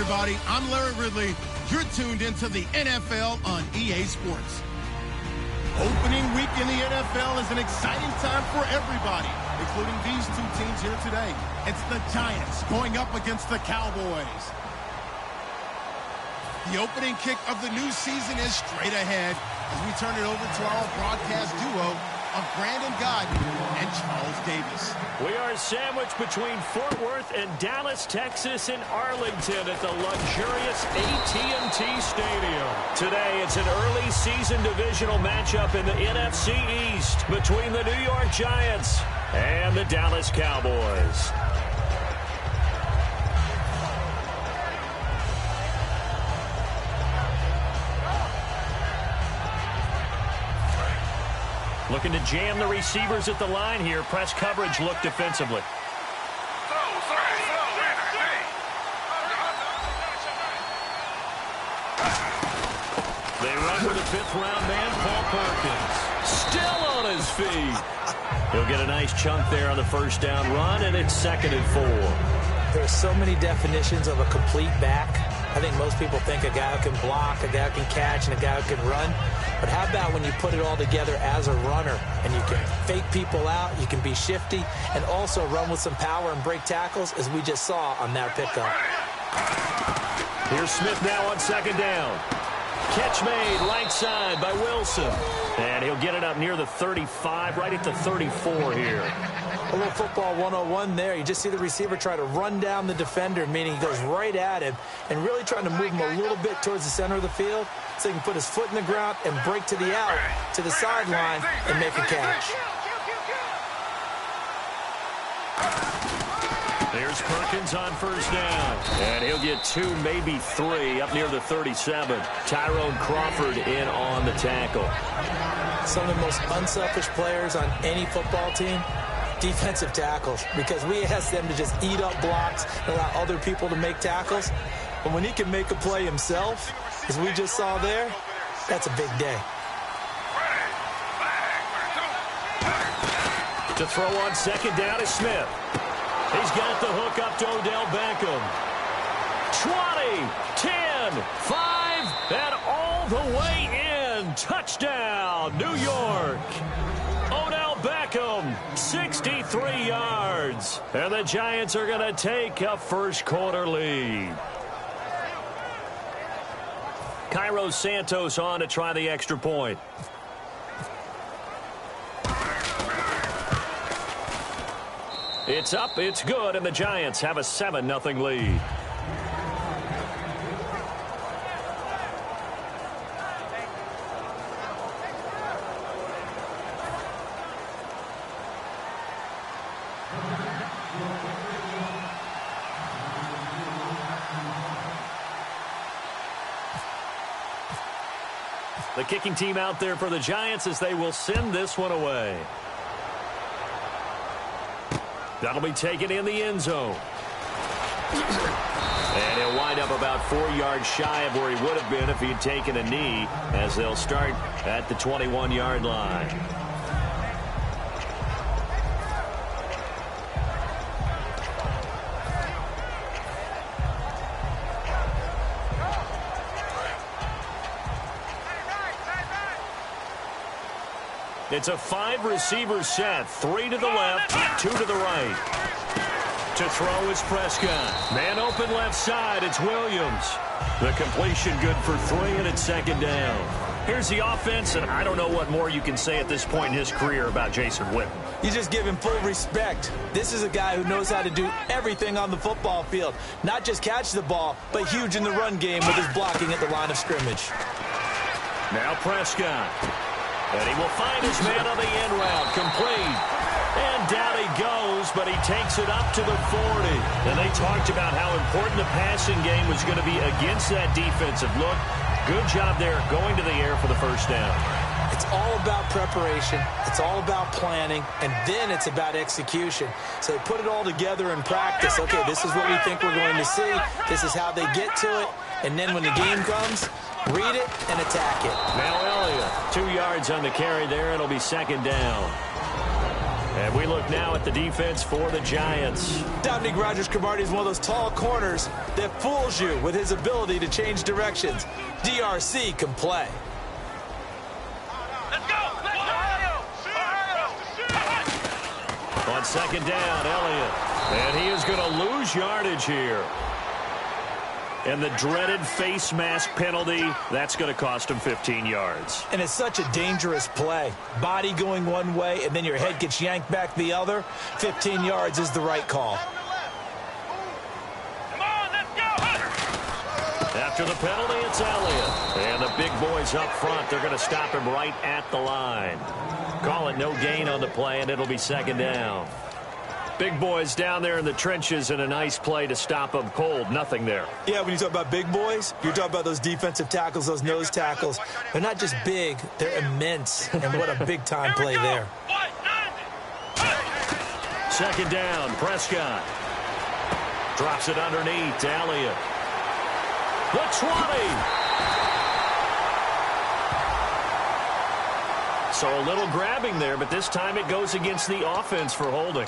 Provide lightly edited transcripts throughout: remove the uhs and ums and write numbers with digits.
everybody. I'm Larry Ridley. You're tuned into the NFL on EA Sports. Opening week in the NFL is an exciting time for everybody, including these two teams here today. It's the Giants going up against the Cowboys. The opening kick of the new season is straight ahead as we turn it over to our broadcast duo of Brandon Godden and Charles Davis. We are sandwiched between Fort Worth and Dallas, Texas, and Arlington at the luxurious AT&T Stadium. Today, it's an early season divisional matchup in the NFC East between the New York Giants and the Dallas Cowboys. Looking to jam the receivers at the line here. Press coverage look defensively. They run with a fifth-round man, Paul Perkins. Still on his feet. He'll get a nice chunk there on the first down run, and it's 2nd and 4. There are so many definitions of a complete back. I think most people think a guy who can block, a guy who can catch, and a guy who can run. But how about when you put it all together as a runner and you can fake people out, you can be shifty, and also run with some power and break tackles, as we just saw on that pickup. Here's Smith now on 2nd down. Catch made right side by Wilson. And he'll get it up near the 35, right at the 34 here. A little football 101 there. You just see the receiver try to run down the defender, meaning he goes right at him and really trying to move him a little bit towards the center of the field so he can put his foot in the ground and break to the out, to the sideline, and make a catch. There's Perkins on 1st down. And he'll get 2, maybe 3, up near the 37. Tyrone Crawford in on the tackle. Some of the most unselfish players on any football team, defensive tackles, because we ask them to just eat up blocks and allow other people to make tackles. But when he can make a play himself, as we just saw there, that's a big day. To throw on 2nd down is Smith. He's got the hook up to Odell Beckham. 20, 10, 5, and all the way in. Touchdown, New York. Odell Beckham, 63 yards. And the Giants are going to take a first-quarter lead. Cairo Santos on to try the extra point. It's up, it's good, and the Giants have a 7-0 lead. The kicking team out there for the Giants as they will send this one away. That'll be taken in the end zone. And he'll wind up about 4 yards shy of where he would have been if he'd taken a knee, as they'll start at the 21-yard line. It's a 5-receiver set. 3 to the left, 2 to the right. To throw is Prescott. Man open left side, it's Williams. The completion good for 3, and it's 2nd down. Here's the offense, and I don't know what more you can say at this point in his career about Jason Witten. You just give him full respect. This is a guy who knows how to do everything on the football field. Not just catch the ball, but huge in the run game with his blocking at the line of scrimmage. Now Prescott. And he will find his man on the end route. Complete. And down he goes, but he takes it up to the 40. And they talked about how important the passing game was going to be against that defensive look. Good job there going to the air for the first down. It's all about preparation. It's all about planning. And then it's about execution. So they put it all together in practice. Okay, this is what we think we're going to see. This is how they get to it. And then when the game comes, read it and attack it. Now Elliott, 2 yards on the carry there. It'll be 2nd down. And we look now at the defense for the Giants. Dominique Rodgers-Cromartie is one of those tall corners that fools you with his ability to change directions. DRC can play. Let's go! On second down, Elliott. And he is going to lose yardage here. And the dreaded face mask penalty, that's going to cost him 15 yards. And it's such a dangerous play. Body going one way, and then your head gets yanked back the other. 15 yards is the right call. Come on, let's go! After the penalty, it's Elliott. And the big boys up front, they're going to stop him right at the line. Call it no gain on the play, and it'll be second down. Big boys down there in the trenches and a nice play to stop them cold. Nothing there. Yeah, when you talk about big boys, you're talking about those defensive tackles, those nose tackles. They're not just big, they're immense. And what a big-time play there. Second down, Prescott. Drops it underneath to Elliott. The 20. So a little grabbing there, but this time it goes against the offense for holding.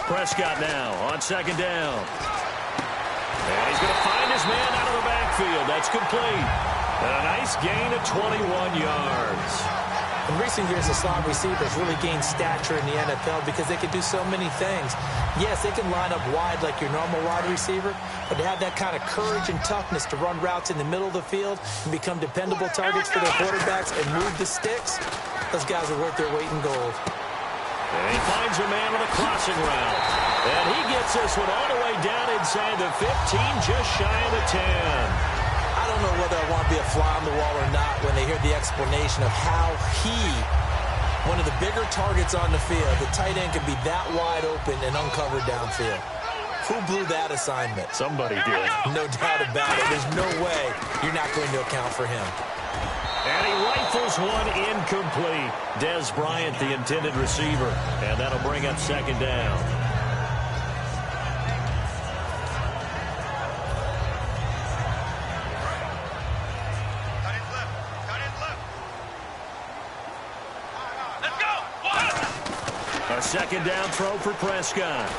Prescott now on second down. And he's going to find his man out of the backfield. That's complete. And a nice gain of 21 yards. In recent years, the slot receivers really gained stature in the NFL because they can do so many things. Yes, they can line up wide like your normal wide receiver, but to have that kind of courage and toughness to run routes in the middle of the field and become dependable targets for their quarterbacks and move the sticks, those guys are worth their weight in gold. And he finds a man with a crossing route. And he gets this one all the way down inside the 15, just shy of the 10. I don't know whether I want to be a fly on the wall or not when they hear the explanation of how one of the bigger targets on the field, the tight end, can be that wide open and uncovered downfield. Who blew that assignment? Somebody did. No doubt about it. There's no way you're not going to account for him. And he rifles one incomplete. Dez Bryant, the intended receiver. And that'll bring up second down. A second down throw for Prescott.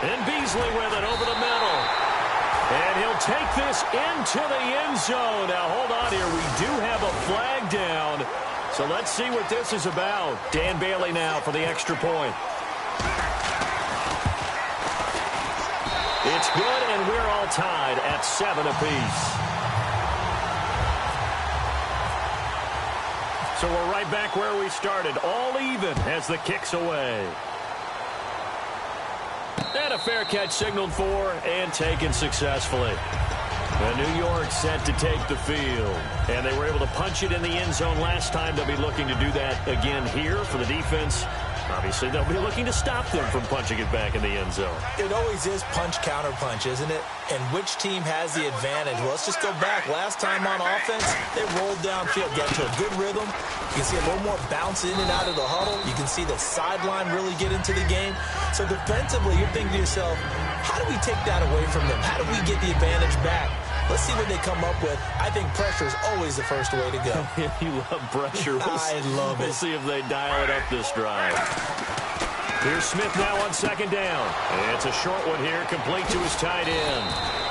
And Beasley with it over the middle. And he'll take this into the end zone. Now, hold on here. We do have a flag down. So let's see what this is about. Dan Bailey now for the extra point. It's good, and we're all tied at 7 apiece. So we're right back where we started, all even as the kick's away. And a fair catch signaled for and taken successfully. And New York set to take the field. And they were able to punch it in the end zone last time. They'll be looking to do that again here for the defense. Obviously, they'll be looking to stop them from punching it back in the end zone. It always is punch-counter-punch, isn't it? And which team has the advantage? Well, let's just go back. Last time on offense, they rolled downfield, got to a good rhythm. You can see a little more bounce in and out of the huddle. You can see the sideline really get into the game. So defensively, you're thinking to yourself, how do we take that away from them? How do we get the advantage back? Let's see what they come up with. I think pressure is always the first way to go. You love pressure. I love it. We'll see if they dial it up this drive. Here's Smith now on second down. And it's a short one here, complete to his tight end.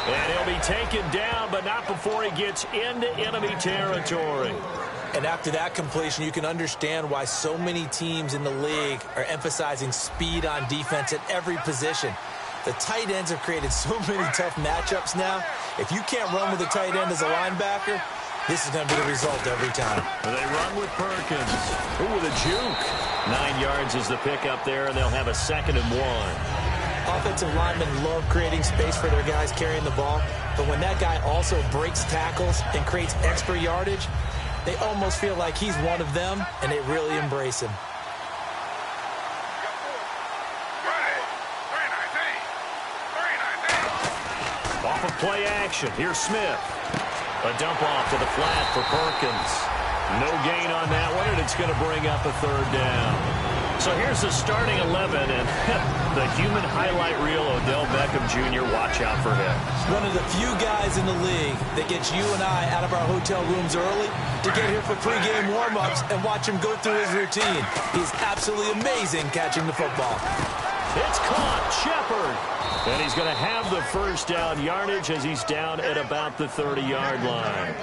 And he'll be taken down, but not before he gets into enemy territory. And after that completion, you can understand why so many teams in the league are emphasizing speed on defense at every position. The tight ends have created so many tough matchups now. If you can't run with a tight end as a linebacker, this is going to be the result every time. They run with Perkins. Ooh, with a juke. 9 yards is the pickup there, and they'll have a 2nd and 1. Offensive linemen love creating space for their guys carrying the ball, but when that guy also breaks tackles and creates extra yardage, they almost feel like he's one of them, and they really embrace him. Off of play action, here's Smith. A dump off to the flat for Perkins. No gain on that one, and it's going to bring up a third down. So here's the starting 11, and the human highlight reel, Odell Beckham Jr., watch out for him. One of the few guys in the league that gets you and I out of our hotel rooms early to get here for pregame warm-ups and watch him go through his routine. He's absolutely amazing catching the football. It's caught. Shepard. And he's going to have the first down yardage as he's down at about the 30-yard line.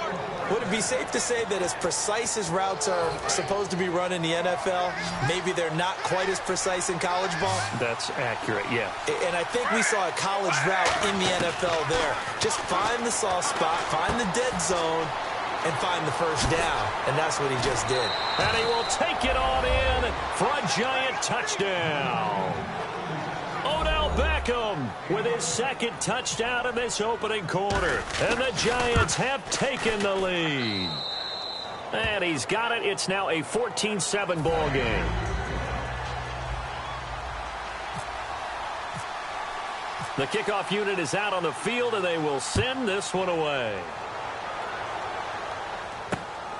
Would it be safe to say that as precise as routes are supposed to be run in the NFL, maybe they're not quite as precise in college ball? That's accurate, yeah. And I think we saw a college route in the NFL there. Just find the soft spot, find the dead zone, and find the first down. And that's what he just did. And he will take it on in for a giant touchdown. Odell Beckham with his second touchdown in this opening quarter. And the Giants have taken the lead. And he's got it. It's now a 14-7 ball game. The kickoff unit is out on the field, and they will send this one away.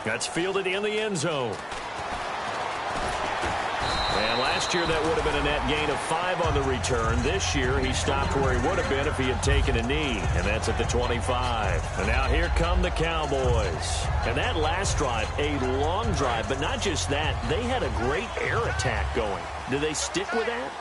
That's fielded in the end zone. And last year that would have been a net gain of 5 on the return. This year he stopped where he would have been if he had taken a knee, and that's at the 25. And now here come the Cowboys. And that last drive, a long drive, but not just that. They had a great air attack going. Do they stick with that?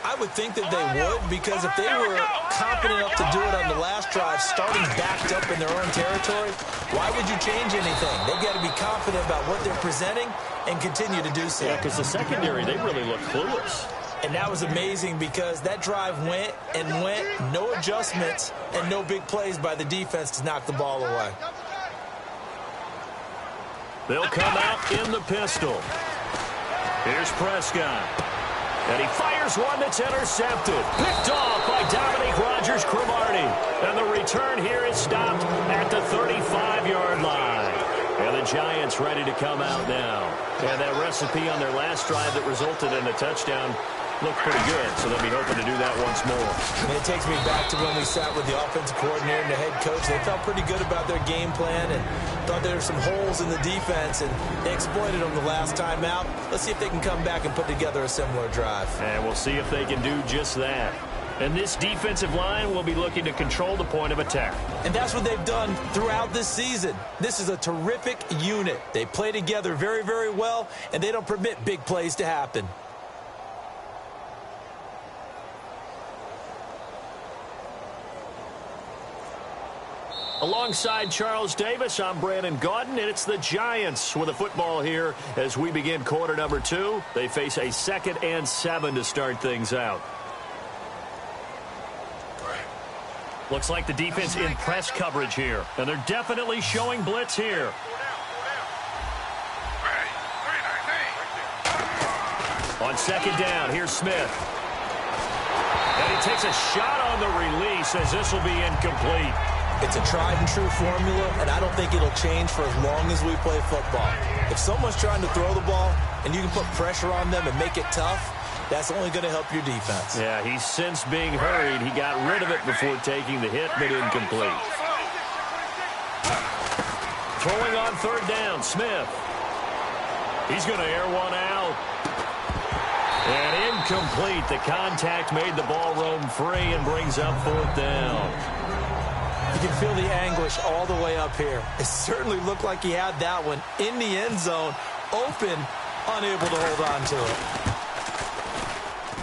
I would think that they would, because if they were confident enough to do it on the last drive, starting backed up in their own territory, why would you change anything? They've got to be confident about what they're presenting and continue to do so. Yeah, because the secondary, they really look clueless. And that was amazing because that drive went and went, no adjustments and no big plays by the defense to knock the ball away. They'll come out in the pistol. Here's Prescott. And he fires one that's intercepted. Picked off by Dominique Rodgers-Cromartie. And the return here is stopped at the 35-yard line. And the Giants ready to come out now. And that recipe on their last drive that resulted in a touchdown looked pretty good, so they'll be hoping to do that once more. And it takes me back to when we sat with the offensive coordinator and the head coach. They felt pretty good about their game plan and thought there were some holes in the defense, and they exploited them the last time out. Let's see if they can come back and put together a similar drive. And we'll see if they can do just that. And this defensive line will be looking to control the point of attack. And that's what they've done throughout this season. This is a terrific unit. They play together very, very well, and they don't permit big plays to happen. Alongside Charles Davis, I'm Brandon Gaudin, and it's the Giants with the football here as we begin quarter number 2. They face a 2nd and 7 to start things out. Looks like the defense in press coverage here, and they're definitely showing blitz here. On 2nd down, here's Smith. And he takes a shot on the release as this will be incomplete. It's a tried-and-true formula, and I don't think it'll change for as long as we play football. If someone's trying to throw the ball and you can put pressure on them and make it tough, that's only going to help your defense. Yeah, he's since being hurried. He got rid of it before taking the hit, but incomplete. Throwing on 3rd down, Smith. He's going to air one out. And incomplete. The contact made the ball roam free and brings up 4th down. You can feel the anguish all the way up here. It certainly looked like he had that one in the end zone, open, unable to hold on to it.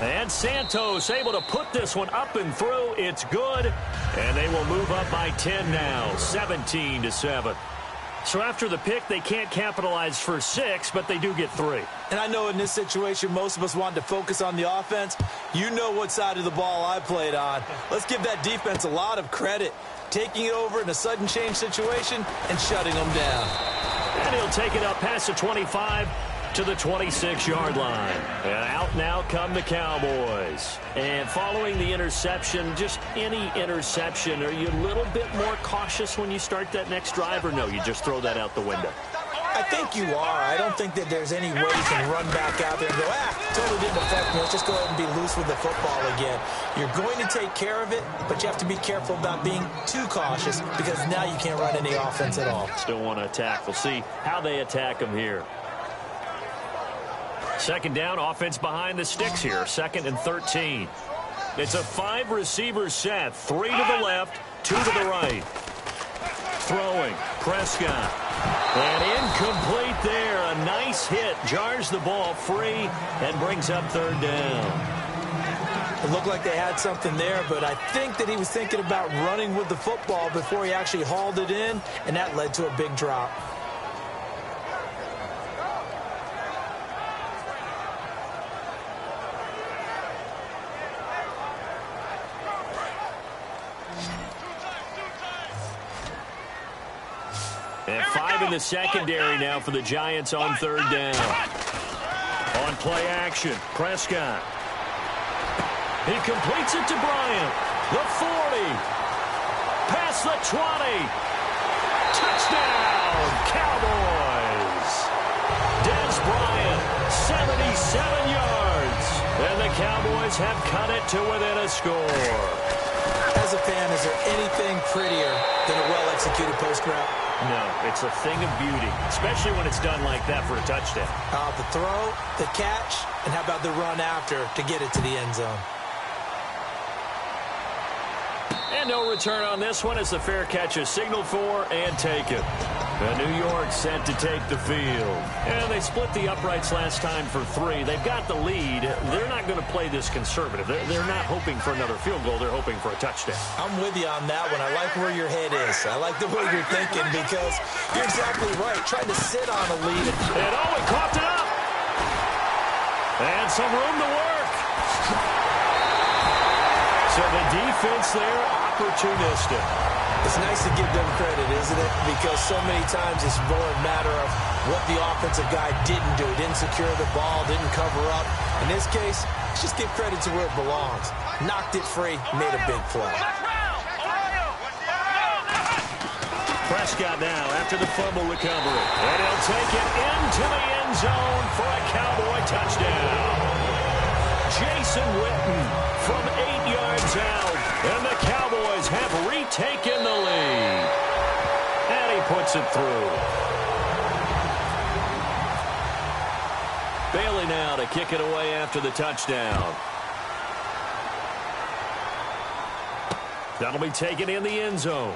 And Santos able to put this one up and through. It's good. And they will move up by 10 now, 17-7. So after the pick, they can't capitalize for 6, but they do get 3. And I know in this situation, most of us wanted to focus on the offense. You know what side of the ball I played on. Let's give that defense a lot of credit, taking it over in a sudden change situation and shutting them down. And he'll take it up past the 25 to the 26-yard line. And out now come the Cowboys. And following the interception, just any interception, are you a little bit more cautious when you start that next drive, or no, you just throw that out the window? I think you are. I don't think that there's any way you can run back out there and go, totally didn't affect me. Let's just go ahead and be loose with the football again. You're going to take care of it, but you have to be careful about being too cautious because now you can't run any offense at all. Still want to attack. We'll see how they attack them here. Second down, offense behind the sticks here. 2nd and 13. It's a 5-receiver set. 3 to the left, 2 to the right. Throwing, Prescott. And incomplete there. A nice hit. Jars the ball free and brings up 3rd down. It looked like they had something there, but I think that he was thinking about running with the football before he actually hauled it in, and that led to a big drop. And 5 in the secondary now for the Giants on 3rd down. On play action, Prescott. He completes it to Bryant. The 40. Past the 20. Touchdown, Cowboys. Des Bryant, 77 yards. And the Cowboys have cut it to within a score. As a fan, is there anything prettier than a well-executed post route? No, it's a thing of beauty, especially when it's done like that for a touchdown. The throw, the catch, and how about the run after to get it to the end zone? And no return on this one as the fair catch is signaled for and taken. New York set to take the field. And they split the uprights last time for 3. They've got the lead. They're not going to play this conservative. They're not hoping for another field goal. They're hoping for a touchdown. I'm with you on that one. I like where your head is. I like the way you're thinking because you're exactly right. Trying to sit on a lead. And he coughed it up. And some room to work. So the defense there, opportunistic. It's nice to give them credit, isn't it? Because so many times it's more a matter of what the offensive guy didn't do. Didn't secure the ball, didn't cover up. In this case, let's just give credit to where it belongs. Knocked it free, made a big play. Prescott now after the fumble recovery. And he'll take it into the end zone for a Cowboy touchdown. Jason Witten from 8 yards out. And the Cowboys have retaken the lead. And he puts it through. Bailey now to kick it away after the touchdown. That'll be taken in the end zone.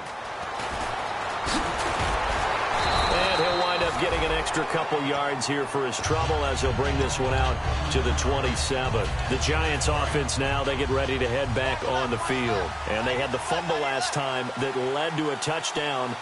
And he'll wind up getting an extra couple yards here for his trouble as he'll bring this one out to the 27. The Giants offense now, they get ready to head back on the field. And they had the fumble last time that led to a touchdown.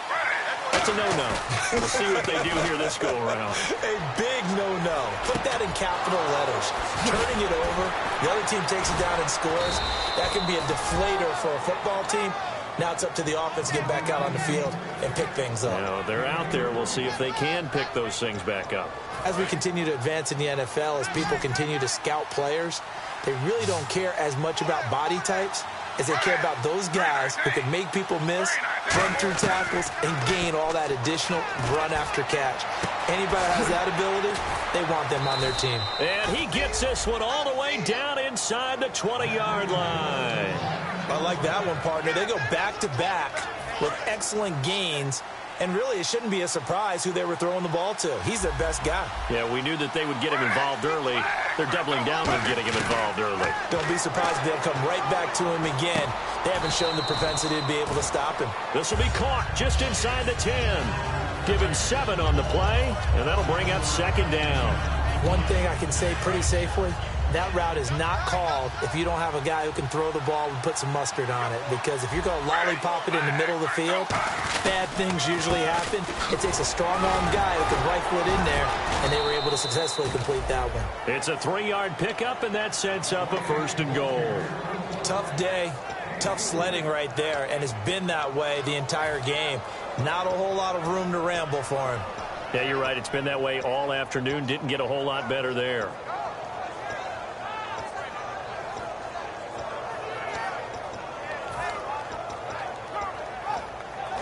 That's a no-no. We'll see what they do here this go-around. A big no-no. Put that in capital letters. Turning it over, the other team takes it down and scores. That can be a deflator for a football team. Now it's up to the offense to get back out on the field and pick things up. You know, they're out there. We'll see if they can pick those things back up. As we continue to advance in the NFL, as people continue to scout players, they really don't care as much about body types as they care about those guys who can make people miss, run through tackles, and gain all that additional run after catch. Anybody that has that ability, they want them on their team. And he gets this one all the way down inside the 20-yard line. I like that one, partner. They go back-to-back with excellent gains. And really, it shouldn't be a surprise who they were throwing the ball to. He's their best guy. Yeah, we knew that they would get him involved early. They're doubling down on getting him involved early. Don't be surprised if they'll come right back to him again. They haven't shown the propensity to be able to stop him. This will be caught just inside the 10. Give him 7 on the play, and that'll bring up 2nd down. One thing I can say pretty safely, that route is not called if you don't have a guy who can throw the ball and put some mustard on it. Because if you're going to lollipop it in the middle of the field, bad things usually happen. It takes a strong-arm guy who can rifle it in there, and they were able to successfully complete that one. It's a 3-yard pickup, and that sets up a 1st and goal. Tough day, tough sledding right there, and it's been that way the entire game. Not a whole lot of room to ramble for him. Yeah, you're right. It's been that way all afternoon. Didn't get a whole lot better there.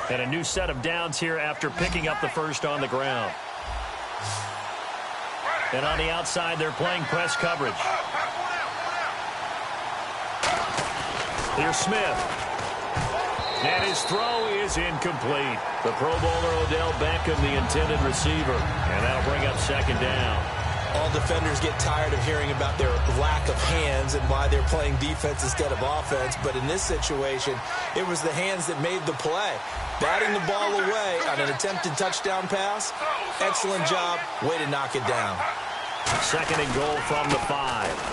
And a new set of downs here after picking up the 1st on the ground. And on the outside, they're playing press coverage. Here's Smith. And his throw is incomplete. The Pro Bowler Odell Beckham, the intended receiver. And that'll bring up second down. All defenders get tired of hearing about their lack of hands and why they're playing defense instead of offense. But in this situation, it was the hands that made the play. Batting the ball away on an attempted touchdown pass. Excellent job. Way to knock it down. Second and goal from the 5.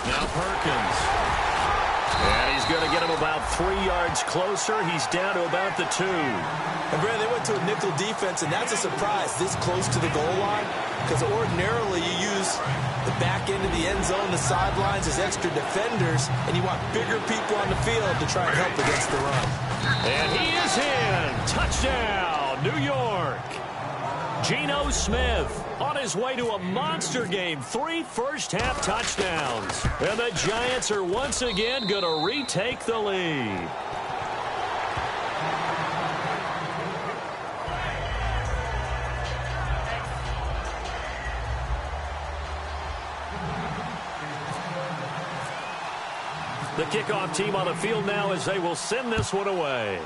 Now Perkins. And he's going to get him about 3 yards closer. He's down to about the 2. And, Brad, they went to a nickel defense, and that's a surprise this close to the goal line, because ordinarily you use the back end of the end zone, the sidelines as extra defenders, and you want bigger people on the field to try and help against the run. And he is in. Touchdown, New York. Geno Smith on his way to a monster game. 3 first-half touchdowns. And the Giants are once again going to retake the lead. The kickoff team on the field now as they will send this one away.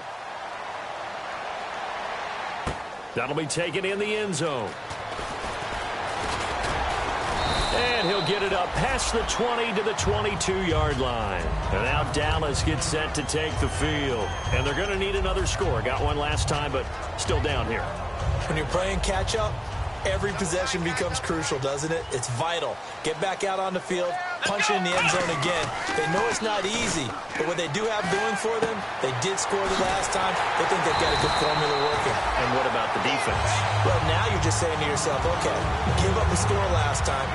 That'll be taken in the end zone. And he'll get it up past the 20 to the 22-yard line. And now Dallas gets set to take the field. And they're going to need another score. Got one last time, but still down here. When you're playing catch-up, every possession becomes crucial, doesn't it? It's vital. Get back out on the field, punch it in the end zone again. They know it's not easy, but what they do have going for them, they did score the last time. They think they've got a good formula working. And what about the defense? Well, now you're just saying to yourself, okay, give up a score last time.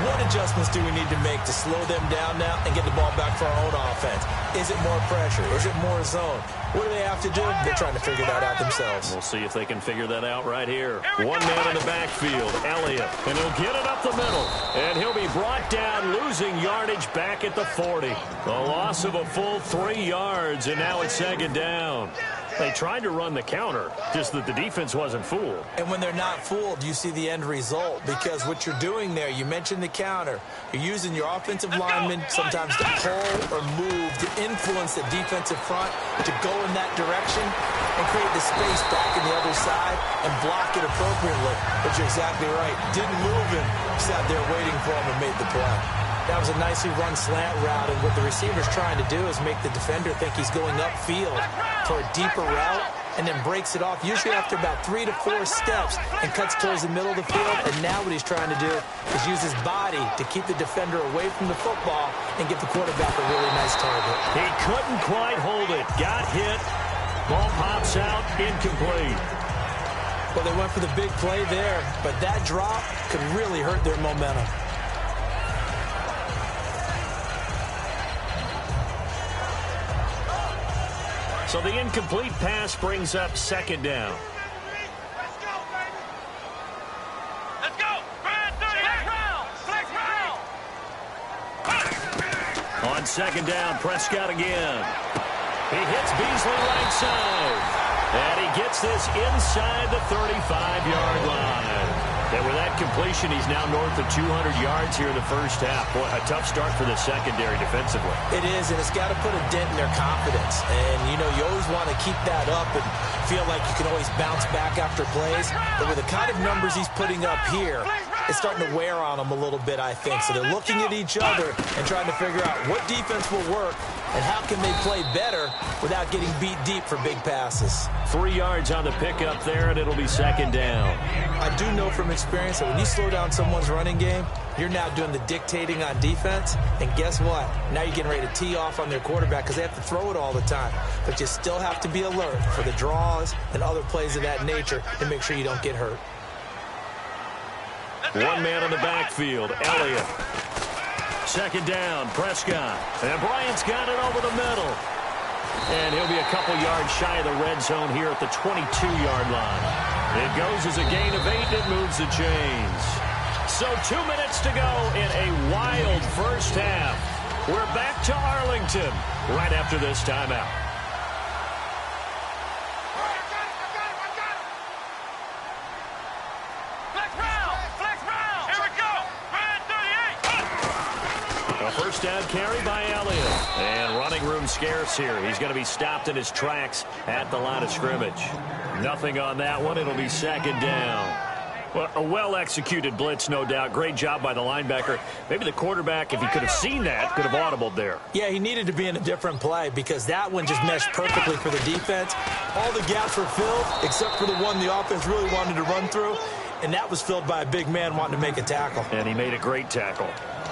What adjustments do we need to make to slow them down now and get the ball back for our own offense? Is it more pressure? Is it more zone? What do they have to do? They're trying to figure that out themselves. We'll see if they can figure that out right here. One man in the backfield, Elliott. And he'll get it up the middle. And he'll be brought down, losing yardage back at the 40. The loss of a full 3 yards, and now it's second down. They tried to run the counter, just that the defense wasn't fooled. And when they're not fooled, you see the end result, because what you're doing there, you mentioned the counter. You're using your offensive linemen sometimes to pull or move to influence the defensive front to go in that direction and create the space back in the other side and block it appropriately. But you're exactly right. Didn't move him, sat there waiting for him and made the play. That was a nicely run slant route, and what the receiver's trying to do is make the defender think he's going upfield for a deeper route and then breaks it off, usually after about 3 to 4 steps, and cuts towards the middle of the field. And now what he's trying to do is use his body to keep the defender away from the football and give the quarterback a really nice target. He couldn't quite hold it. Got hit. Ball pops out. Incomplete. Well, they went for the big play there, but that drop could really hurt their momentum. So the incomplete pass brings up second down. Let's go, baby. Let's go. Flex round. On second down, Prescott again. He hits Beasley right side. And he gets this inside the 35-yard line. And with that completion, he's now north of 200 yards here in the first half. Boy, a tough start for the secondary defensively. It is, and it's got to put a dent in their confidence. And, you know, you always want to keep that up and feel like you can always bounce back after plays. But with the kind of numbers he's putting up here, it's starting to wear on them a little bit, I think. So they're looking at each other and trying to figure out what defense will work and how can they play better without getting beat deep for big passes. 3 yards on the pickup there, and it'll be second down. I do know from experience that when you slow down someone's running game, you're now doing the dictating on defense. And guess what? Now you're getting ready to tee off on their quarterback because they have to throw it all the time. But you still have to be alert for the draws and other plays of that nature to make sure you don't get hurt. One man in the backfield, Elliott. Second down, Prescott. And Bryant's got it over the middle. And he'll be a couple yards shy of the red zone here at the 22-yard line. It goes as a gain of 8. It moves the chains. So 2 minutes to go in a wild first half. We're back to Arlington right after this timeout. Flex round. A first down carry by Elliott. And running room scarce here. He's going to be stopped in his tracks at the line of scrimmage. Nothing on that one. It'll be second down. Well, a well-executed blitz, no doubt. Great job by the linebacker. Maybe the quarterback, if he could have seen that, could have audibled there. Yeah, he needed to be in a different play because that one just meshed perfectly for the defense. All the gaps were filled except for the one the offense really wanted to run through, and that was filled by a big man wanting to make a tackle. And he made a great tackle.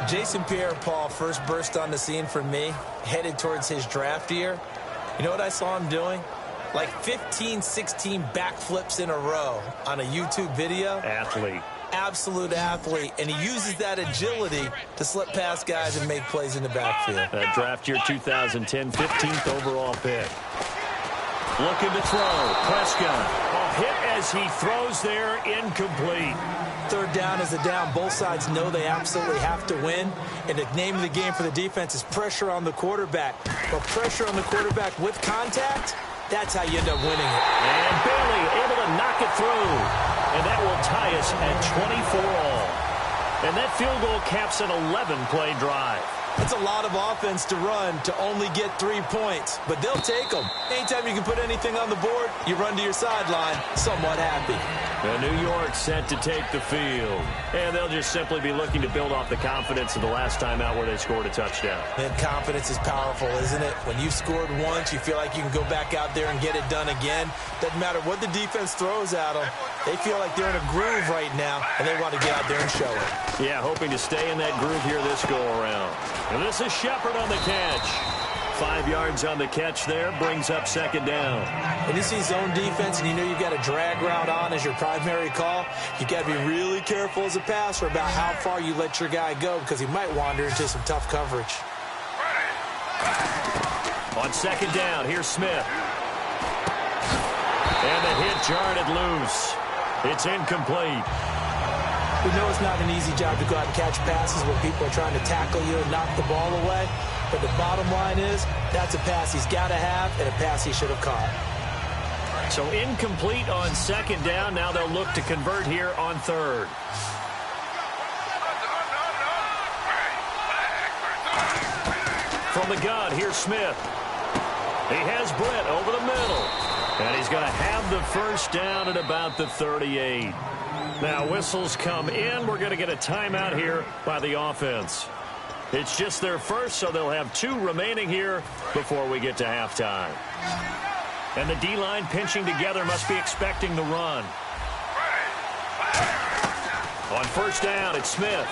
Jason Pierre-Paul first burst on the scene for me, headed towards his draft year. You know what I saw him doing? Like 15, 16 backflips in a row on a YouTube video. Athlete. Absolute athlete. And he uses that agility to slip past guys and make plays in the backfield. Draft year 2010, 15th overall pick. Looking to throw. Prescott. A hit as he throws there, incomplete. Third down is a down. Both sides know they absolutely have to win. And the name of the game for the defense is pressure on the quarterback. But pressure on the quarterback with contact, that's how you end up winning it. And Bailey able to knock it through. And that will tie us at 24 all. And that field goal caps an 11-play drive. That's a lot of offense to run to only get 3 points, but they'll take them. Anytime you can put anything on the board, you run to your sideline somewhat happy. And New York set to take the field. And they'll just simply be looking to build off the confidence of the last time out where they scored a touchdown. And confidence is powerful, isn't it? When you've scored once, you feel like you can go back out there and get it done again. Doesn't matter what the defense throws at them. They feel like they're in a groove right now, and they want to get out there and show it. Yeah, hoping to stay in that groove here this go-around. And this is Shepard on the catch. 5 yards on the catch there, brings up second down. When you see zone defense and you know you've got a drag route on as your primary call, you've got to be really careful as a passer about how far you let your guy go because he might wander into some tough coverage. On second down, here's Smith. And the hit jarred it loose. It's incomplete. We know it's not an easy job to go out and catch passes when people are trying to tackle you and knock the ball away. But the bottom line is, that's a pass he's got to have and a pass he should have caught. So incomplete on second down. Now they'll look to convert here on third. From the gun, here's Smith. He has Britt over the middle. And he's going to have the first down at about the 38. Now whistles come in. We're going to get a timeout here by the offense. It's just their first, so they'll have 2 remaining here before we get to halftime. And the D-line pinching together must be expecting the run. On first down, it's Smith.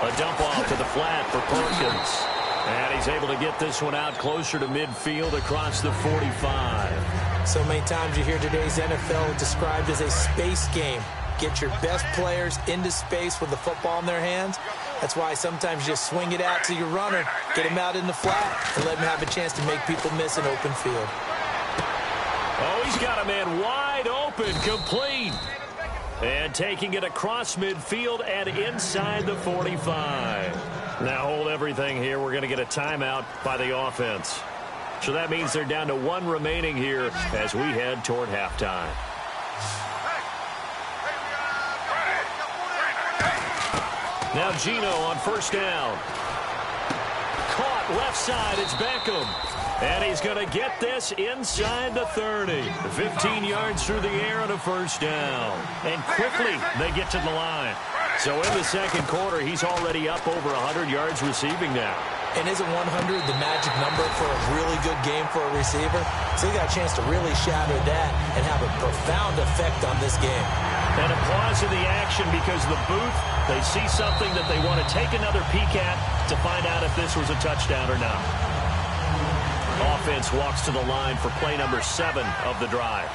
A dump off to the flat for Perkins. And he's able to get this one out closer to midfield across the 45. So many times you hear today's NFL described as a space game. Get your best players into space with the football in their hands. That's why sometimes you just swing it out to your runner, get him out in the flat, and let him have a chance to make people miss an open field. Oh, he's got a man wide open, complete. And taking it across midfield and inside the 45. Now hold everything here. We're going to get a timeout by the offense. So that means they're down to 1 remaining here as we head toward halftime. Now Gino on first down. Caught left side. It's Beckham. And he's going to get this inside the 30. 15 yards through the air on a first down. And quickly they get to the line. So in the second quarter, he's already up over 100 yards receiving now. And isn't 100 the magic number for a really good game for a receiver? So he got a chance to really shatter that and have a profound effect on this game. And a pause in the action because the booth, they see something that they want to take another peek at to find out if this was a touchdown or not. Offense walks to the line for play number 7 of the drive.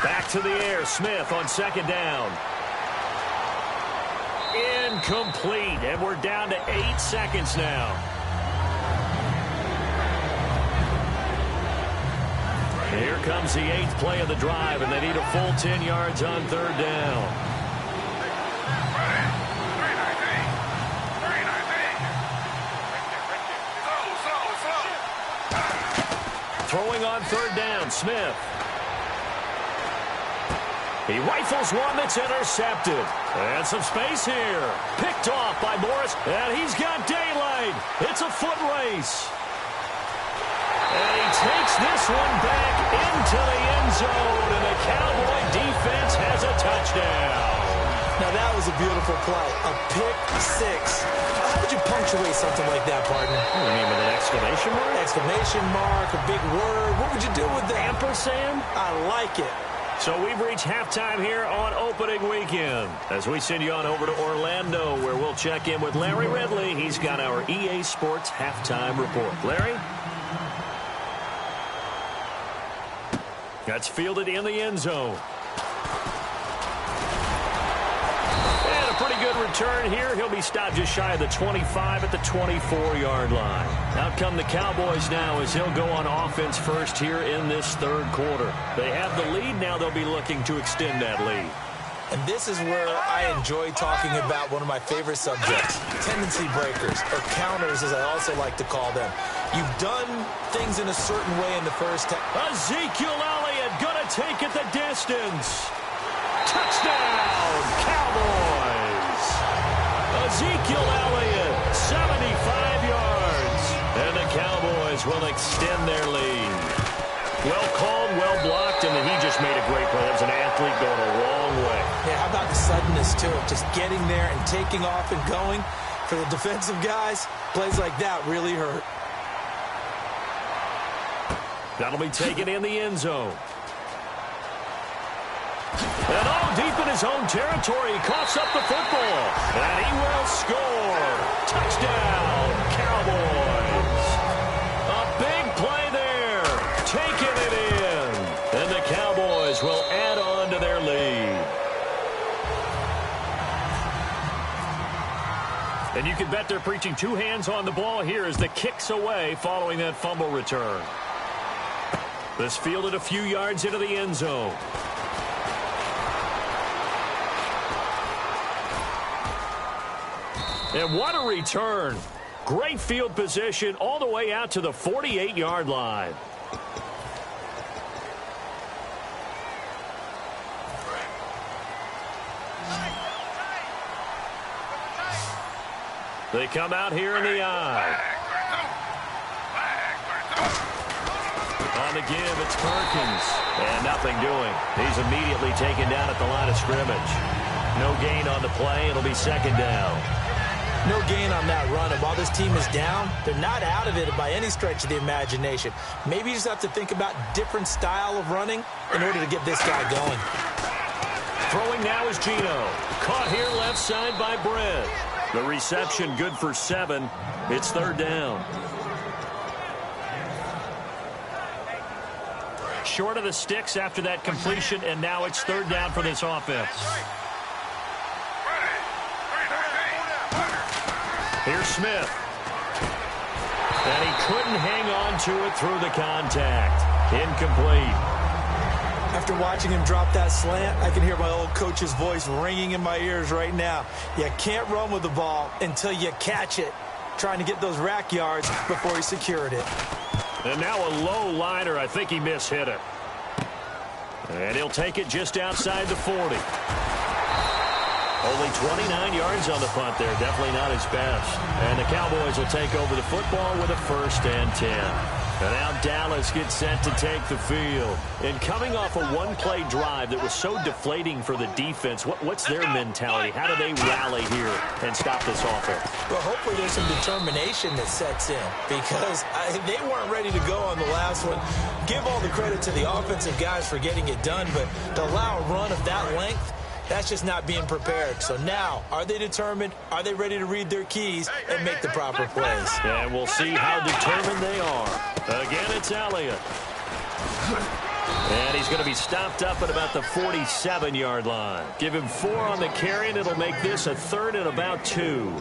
Back to the air, Smith on second down. Incomplete, and we're down to 8 seconds now. Here comes the 8th play of the drive, and they need a full 10 yards on third down. Throwing on third down, Smith. He rifles one that's intercepted. And some space here. Picked off by Morris. And he's got daylight. It's a foot race. And he takes this one back into the end zone. And the Cowboy defense has a touchdown. Now, that was a beautiful play. A pick six. How would you punctuate something like that, partner? You mean with an exclamation mark? Exclamation mark, a big word. What would you do with that? Ampersand? I like it. So we've reached halftime here on opening weekend as we send you on over to Orlando, where we'll check in with Larry Ridley. He's got our EA Sports halftime report. Larry? That's fielded in the end zone. And a pretty good return here. He'll be stopped just shy of the 25 at the 24-yard line. Out come the Cowboys now as he'll go on offense first here in this third quarter. They have the lead. Now they'll be looking to extend that lead. And this is where I enjoy talking about one of my favorite subjects, tendency breakers, or counters as I also like to call them. You've done things in a certain way in the first half. Ezekiel Elliott gonna take it the distance. Touchdown, Cowboys. Ezekiel Elliott, 75 yards. And the Cowboys will extend their lead. Well called, well blocked, and he just made a great play. That was an athlete going a long way. Yeah, how about the suddenness, too? Just getting there and taking off and going. For the defensive guys, plays like that really hurt. That'll be taken in the end zone. And deep in his own territory, he coughs up the football. And he will score. Touchdown, Cowboys. A big play there. Taking it in. And the Cowboys will add on to their lead. And you can bet they're preaching two hands on the ball here as the kick's away following that fumble return. This fielded a few yards into the end zone. And what a return. Great field position all the way out to the 48-yard line. They come out here in the eye. On the give, it's Perkins. And nothing doing. He's immediately taken down at the line of scrimmage. No gain on the play. It'll be second down. No gain on that run. And while this team is down, they're not out of it by any stretch of the imagination. Maybe you just have to think about different style of running in order to get this guy going. Throwing now is Gino. Caught here left side by Brett. The reception good for 7. It's third down. Short of the sticks after that completion, and now it's third down for this offense. Here's Smith. And he couldn't hang on to it through the contact. Incomplete. After watching him drop that slant, I can hear my old coach's voice ringing in my ears right now. You can't run with the ball until you catch it. Trying to get those rack yards before he secured it. And now a low liner. I think he mishit it. And he'll take it just outside the 40. Only 29 yards on the punt there. Definitely not his best. And the Cowboys will take over the football with a 1st and 10. And now Dallas gets set to take the field. And coming off a one-play drive that was so deflating for the defense, what's their mentality? How do they rally here and stop this offense? Well, hopefully there's some determination that sets in because they weren't ready to go on the last one. Give all the credit to the offensive guys for getting it done, but to allow a run of that length, that's just not being prepared. So now, are they determined? Are they ready to read their keys and make the proper plays? And we'll see how determined they are. Again, it's Elliott. And he's going to be stopped up at about the 47-yard line. Give him 4 on the carry, and it'll make this a 3rd and about 2.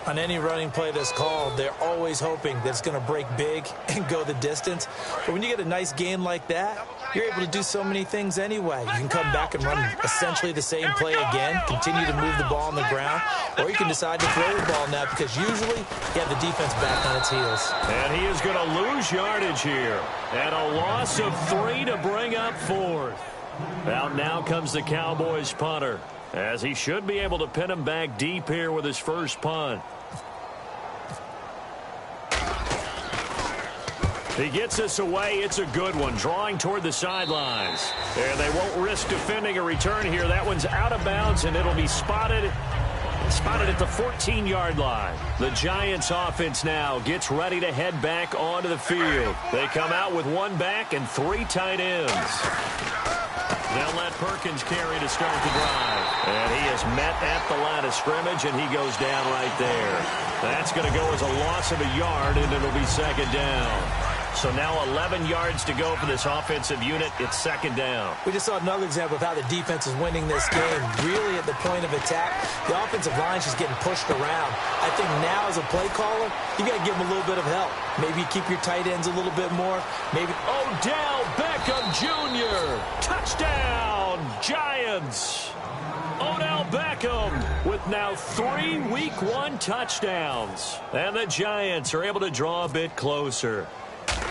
On any running play that's called, they're always hoping that it's going to break big and go the distance. But when you get a nice gain like that, you're able to do so many things anyway. You can come back and run essentially the same play again, continue to move the ball on the ground, or you can decide to throw the ball now because usually you have the defense back on its heels. And he is going to lose yardage here. And a loss of 3 to bring up 4th. Out now comes the Cowboys punter, as he should be able to pin him back deep here with his first punt. He gets this away. It's a good one, drawing toward the sidelines. And they won't risk defending a return here. That one's out of bounds, and it'll be spotted at the 14-yard line. The Giants offense now gets ready to head back onto the field. They come out with one back and three tight ends. They'll let Perkins carry to start the drive. And he is met at the line of scrimmage, and he goes down right there. That's going to go as a loss of a yard, and it'll be second down. So now 11 yards to go for this offensive unit. It's second down. We just saw another example of how the defense is winning this game. Really at the point of attack, the offensive line is just getting pushed around. I think now as a play caller, you got to give them a little bit of help. Maybe keep your tight ends a little bit more. Maybe Odell Beckham Jr. Touchdown, Giants. Odell Beckham with now 3 Week 1 touchdowns. And the Giants are able to draw a bit closer.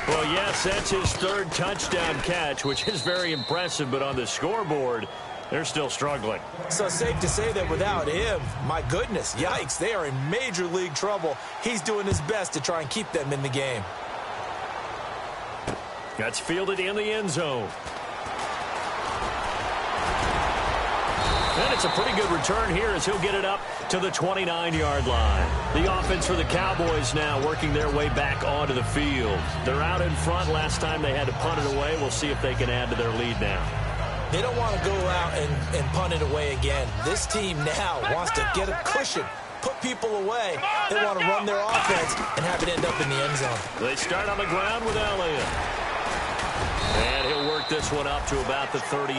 Well, yes, that's his third touchdown catch, which is very impressive, but on the scoreboard, they're still struggling. So safe to say that without him, my goodness, yikes, they are in major league trouble. He's doing his best to try and keep them in the game. That's fielded in the end zone. And it's a pretty good return here as he'll get it up to the 29-yard line. The offense for the Cowboys now working their way back onto the field. They're out in front. Last time they had to punt it away. We'll see if they can add to their lead now. They don't want to go out and punt it away again. This team now wants to get a cushion, put people away. They want to run their offense and have it end up in the end zone. They start on the ground with Elliott. And he'll work this one up to about the 38.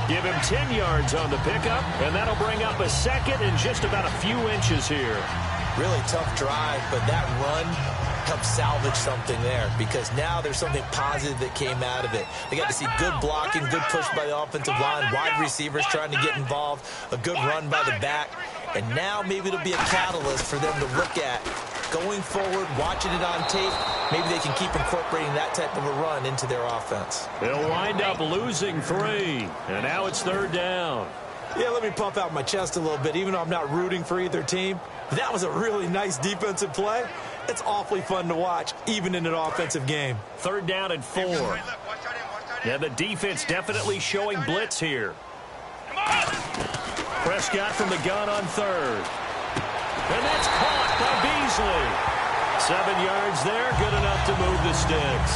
Give him 10 yards on the pickup, and that'll bring up a second and just about a few inches here. Really tough drive, but that run helped salvage something there because now there's something positive that came out of it. They got to see good blocking, good push by the offensive line, wide receivers trying to get involved, a good run by the back, and now maybe it'll be a catalyst for them to look at going forward, watching it on tape. Maybe they can keep incorporating that type of a run into their offense. They'll wind up losing 3, and now it's third down. Yeah, let me pump out my chest a little bit, even though I'm not rooting for either team. That was a really nice defensive play. It's awfully fun to watch, even in an offensive game. Third down and 4. Yeah, the defense definitely showing blitz here. Prescott from the gun on third. And that's caught by Beasley. 7 yards there, good enough to move the sticks.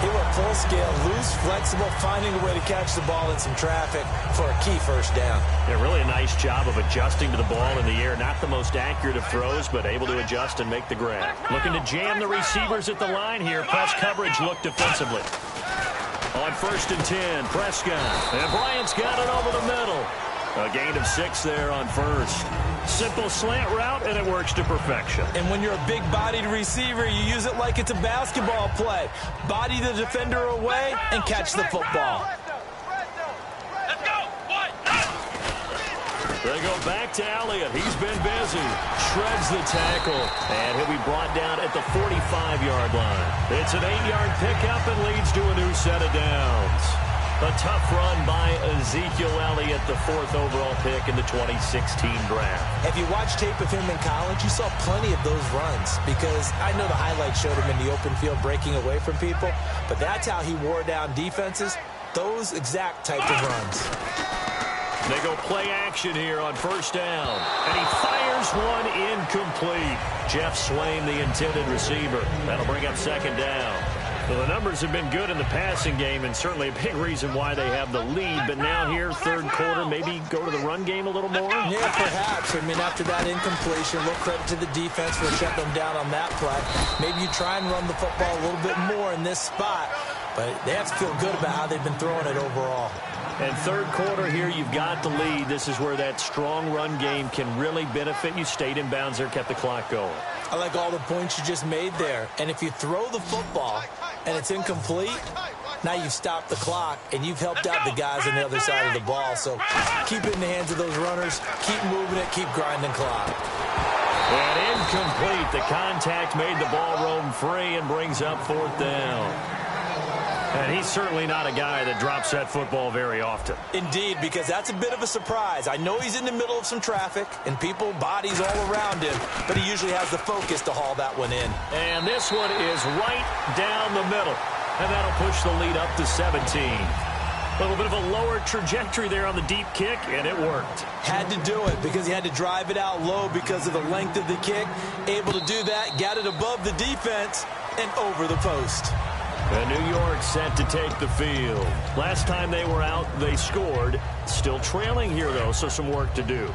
He went full scale, loose, flexible, finding a way to catch the ball in some traffic for a key first down. Yeah, really a nice job of adjusting to the ball in the air. Not the most accurate of throws, but able to adjust and make the grab. Looking to jam the receivers at the line here. Press coverage look defensively. On 1st and 10, Prescott. And Bryant's got it over the middle. A gain of 6 there on first. Simple slant route, and it works to perfection. And when you're a big-bodied receiver, you use it like it's a basketball play. Body the defender away and catch the football. Let's go. They go back to Elliott. He's been busy. Shreds the tackle. And he'll be brought down at the 45-yard line. It's an 8-yard pickup and leads to a new set of downs. A tough run by Ezekiel Elliott, the 4th overall pick in the 2016 draft. If you watch tape of him in college, you saw plenty of those runs because I know the highlights showed him in the open field breaking away from people, but that's how he wore down defenses, those exact type of runs. They go play action here on 1st down, and he fires one incomplete. Jeff Swain, the intended receiver. That'll bring up 2nd down. Well, the numbers have been good in the passing game, and certainly a big reason why they have the lead. But now here, 3rd quarter, maybe go to the run game a little more? Yeah, perhaps. I mean, after that incompletion, a little credit to the defense for shutting them down on that play. Maybe you try and run the football a little bit more in this spot, but they have to feel good about how they've been throwing it overall. And 3rd quarter here, you've got the lead. This is where that strong run game can really benefit you. Stayed in bounds there, kept the clock going. I like all the points you just made there. And if you throw the football and it's incomplete, now you've stopped the clock and you've helped out the guys on the other side of the ball. So keep it in the hands of those runners. Keep moving it. Keep grinding clock. And incomplete. The contact made the ball roam free and brings up 4th down. And he's certainly not a guy that drops that football very often. Indeed, because that's a bit of a surprise. I know he's in the middle of some traffic and people, bodies all around him, but he usually has the focus to haul that one in. And this one is right down the middle. And that'll push the lead up to 17. A little bit of a lower trajectory there on the deep kick, and it worked. Had to do it because he had to drive it out low because of the length of the kick. Able to do that, got it above the defense and over the post. And New York set to take the field. Last time they were out, they scored. Still trailing here, though, so some work to do.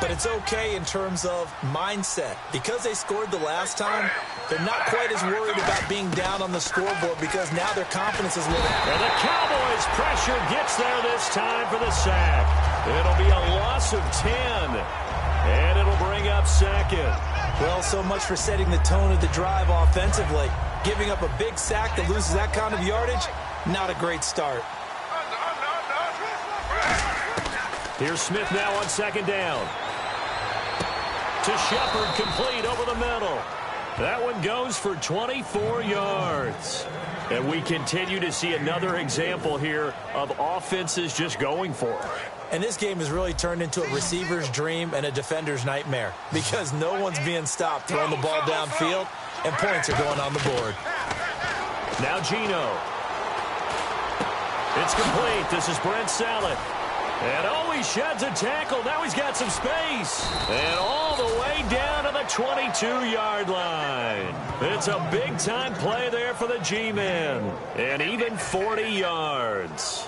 But it's okay in terms of mindset. Because they scored the last time, they're not quite as worried about being down on the scoreboard because now their confidence is little. And the Cowboys' pressure gets there this time for the sack. It'll be a loss of 10. And it'll bring up second. Well, so much for setting the tone of the drive offensively. Giving up a big sack that loses that kind of yardage, not a great start. Here's Smith now on second down. To Shepard, complete over the middle. That one goes for 24 yards. And we continue to see another example here of offenses just going for it. And this game has really turned into a receiver's dream and a defender's nightmare because no one's being stopped throwing the ball downfield, and points are going on the board. Now Geno. It's complete. This is Brent Saleh. And oh, he sheds a tackle. Now he's got some space. And all the way down to the 22-yard line. It's a big-time play there for the G-men. And even 40 yards.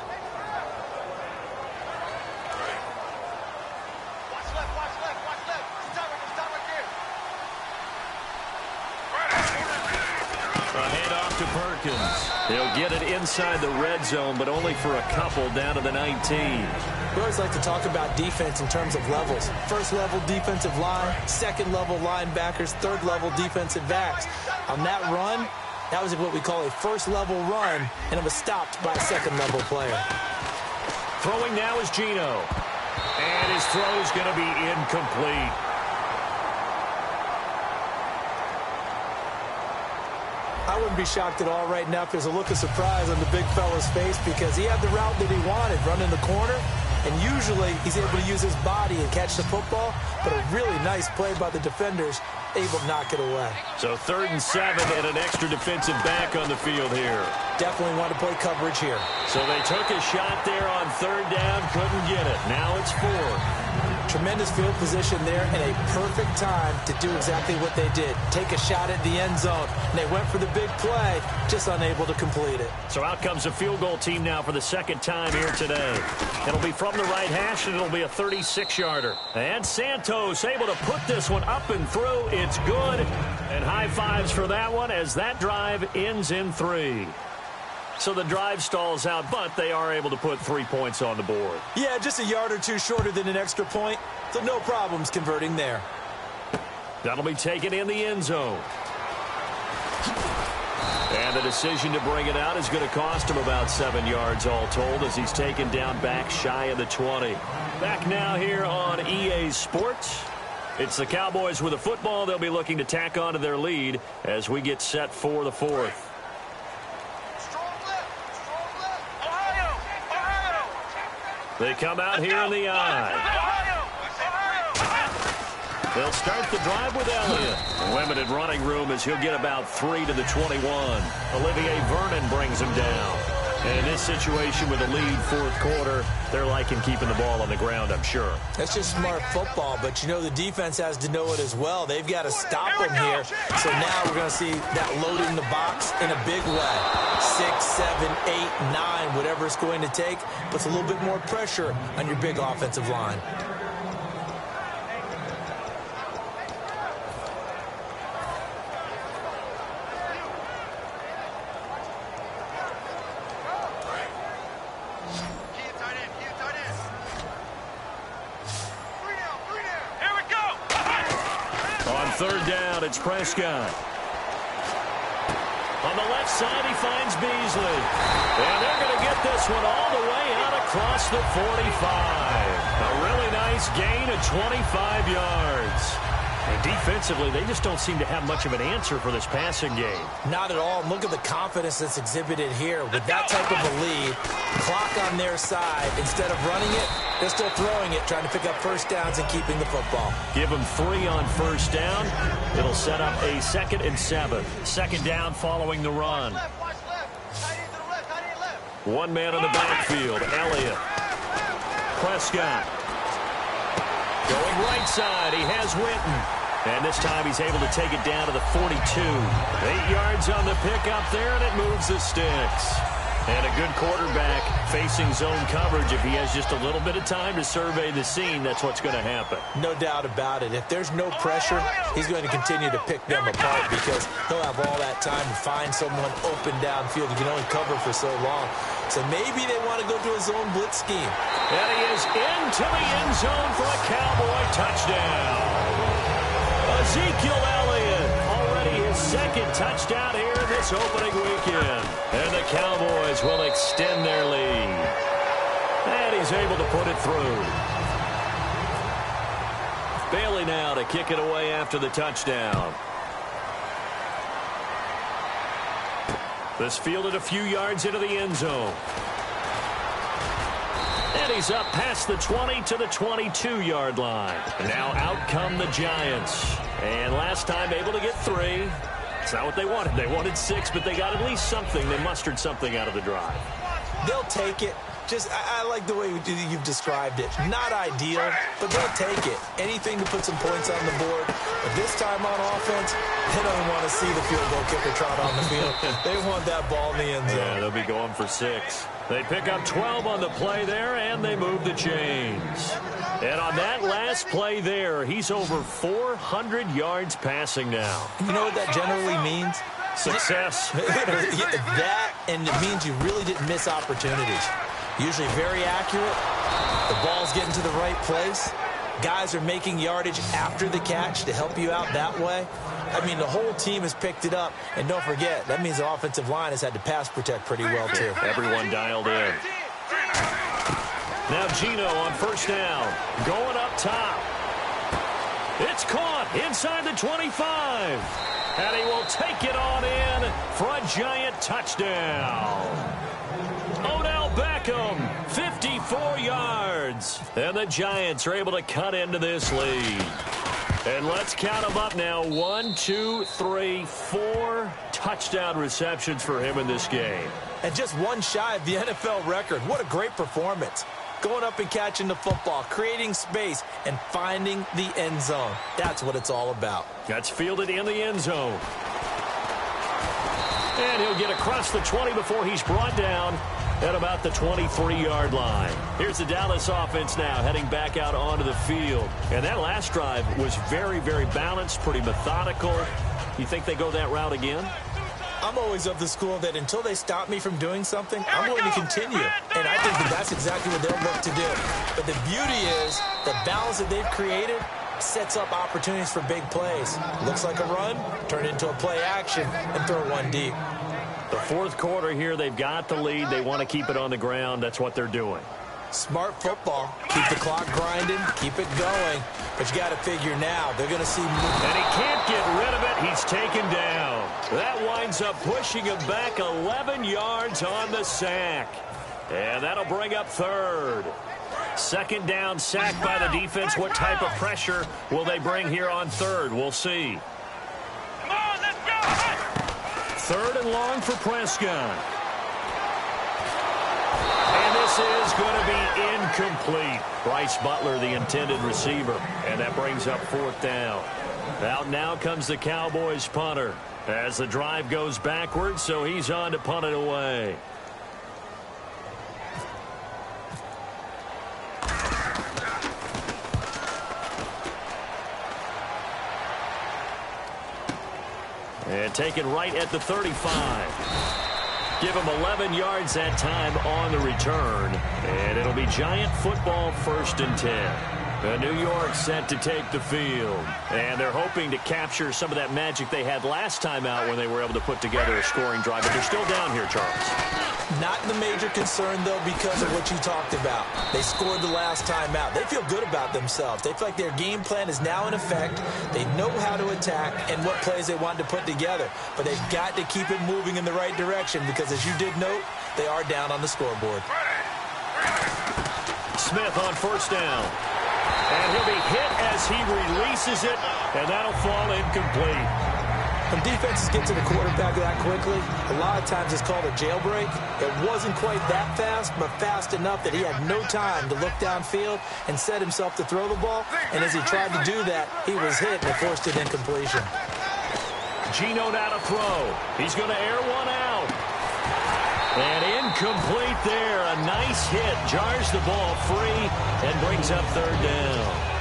To Perkins. He'll get it inside the red zone, but only for a couple down to the 19. We always like to talk about defense in terms of levels. First level defensive line, second level linebackers, third level defensive backs. On that run, that was what we call a first level run, and it was stopped by a second level player. Throwing now is Geno. And his throw is going to be incomplete. I wouldn't be shocked at all right now if there's a look of surprise on the big fella's face because he had the route that he wanted, running the corner, and usually he's able to use his body and catch the football, but a really nice play by the defenders, able to knock it away. So 3rd and 7 and an extra defensive back on the field here. Definitely want to play coverage here. So they took a shot there on 3rd down, couldn't get it. Now it's 4th. Tremendous field position there and a perfect time to do exactly what they did. Take a shot at the end zone. And they went for the big play, just unable to complete it. So out comes a field goal team now for the second time here today. It'll be from the right hash, and it'll be a 36-yarder. And Santos able to put this one up and through. It's good. And high fives for that one as that drive ends in 3. So the drive stalls out, but they are able to put 3 points on the board. Yeah, just a yard or two shorter than an extra point, so no problems converting there. That'll be taken in the end zone. And the decision to bring it out is going to cost him about 7 yards all told as he's taken down back shy of the 20. Back now here on EA Sports. It's the Cowboys with a football. They'll be looking to tack on to their lead as we get set for the 4th. They come out here in the eye. They'll start the drive with Elliott. Limited running room as he'll get about 3 to the 21. Olivier Vernon brings him down. And in this situation with a lead 4th quarter, they're liking keeping the ball on the ground, I'm sure. That's just smart football, but you know the defense has to know it as well. They've got to stop them here. So now we're going to see that load in the box in a big way. 6, 7, 8, 9, whatever it's going to take, puts a little bit more pressure on your big offensive line. Third down, it's Prescott. On the left side, he finds Beasley. And they're going to get this one all the way out across the 45. A really nice gain of 25 yards. And defensively, they just don't seem to have much of an answer for this passing game. Not at all. Look at the confidence that's exhibited here. With that type of a lead, clock on their side, instead of running it, they're still throwing it, trying to pick up first downs and keeping the football. Give them 3 on first down. It'll set up a 2nd and 7. Second down following the run. One man in the backfield, Elliott. Prescott. Going right side, he has Witten. And this time he's able to take it down to the 42. 8 yards on the pickup there, and it moves the sticks. And a good quarterback facing zone coverage. If he has just a little bit of time to survey the scene, that's what's going to happen. No doubt about it. If there's no pressure, he's going to continue to pick them apart because he'll have all that time to find someone open downfield. You can only cover for so long. So maybe they want to go to a zone blitz scheme. And he is into the end zone for a Cowboy touchdown. Ezekiel Elliott, already his 2nd touchdown here in this opening weekend. And the Cowboys will extend their lead. And he's able to put it through. Bailey now to kick it away after the touchdown. This fielded a few yards into the end zone. And he's up past the 20 to the 22-yard line. Now out come the Giants. And last time able to get 3. It's not what they wanted. They wanted 6, but they got at least something. They mustered something out of the drive. They'll take it. Just, I like the way you've described it. Not ideal, but they'll take it. Anything to put some points on the board. But this time on offense, they don't want to see the field goal kicker trot on the field. They want that ball in the end zone. Yeah, they'll be going for 6. They pick up 12 on the play there, and they move the chains. And on that last play there, he's over 400 yards passing now. You know what that generally means? Success. That, and it means you really didn't miss opportunities. Usually very accurate. The ball's getting to the right place. Guys are making yardage after the catch to help you out that way. I mean, the whole team has picked it up. And don't forget, that means the offensive line has had to pass protect pretty well, too. Everyone dialed in. Now Gino on first down. Going up top. It's caught inside the 25. And he will take it on in for a Giant touchdown. Odell Beckham, 54 yards. And the Giants are able to cut into this lead. And let's count them up now. 1, 2, 3, 4 touchdown receptions for him in this game. And just one shy of the NFL record. What a great performance. Going up and catching the football, creating space, and finding the end zone. That's what it's all about. That's fielded in the end zone. And he'll get across the 20 before he's brought down at about the 23-yard line. Here's the Dallas offense now heading back out onto the field. And that last drive was very, very balanced, pretty methodical. You think they go that route again? I'm always of the school that until they stop me from doing something, I'm going to continue. And I think that that's exactly what they'll look to do. But the beauty is the balance that they've created sets up opportunities for big plays. Looks like a run, turn it into a play action, and throw one deep. The fourth quarter here, they've got the lead. They want to keep it on the ground. That's what they're doing. Smart football. Keep the clock grinding. Keep it going. But you got to figure now, they're going to see movement. And he can't get rid of it. He's taken down. That winds up pushing him back 11 yards on the sack. And that'll bring up third. Second down, sack by the defense. What type of pressure will they bring here on third? We'll see. Come on, let's go. Third and long for Prescott. And this is going to be incomplete. Bryce Butler, the intended receiver. And that brings up fourth down. Out now comes the Cowboys punter as the drive goes backwards, so he's on to punt it away. And taken right at the 35. Give him 11 yards that time on the return. And it'll be Giant football, 1st and 10. And New York set to take the field. And they're hoping to capture some of that magic they had last time out when they were able to put together a scoring drive. But they're still down here, Charles. Not the major concern, though, because of what you talked about. They scored the last time out. They feel good about themselves. They feel like their game plan is now in effect. They know how to attack and what plays they want to put together. But they've got to keep it moving in the right direction because, as you did note, they are down on the scoreboard. Smith on first down. And he'll be hit as he releases it, and that'll fall incomplete. When defenses get to the quarterback that quickly, a lot of times it's called a jailbreak. It wasn't quite that fast, but fast enough that he had no time to look downfield and set himself to throw the ball. And as he tried to do that, he was hit and forced an incompletion. Geno now to throw. He's going to air one out. And incomplete there. A nice hit. Jars the ball free and brings up third down.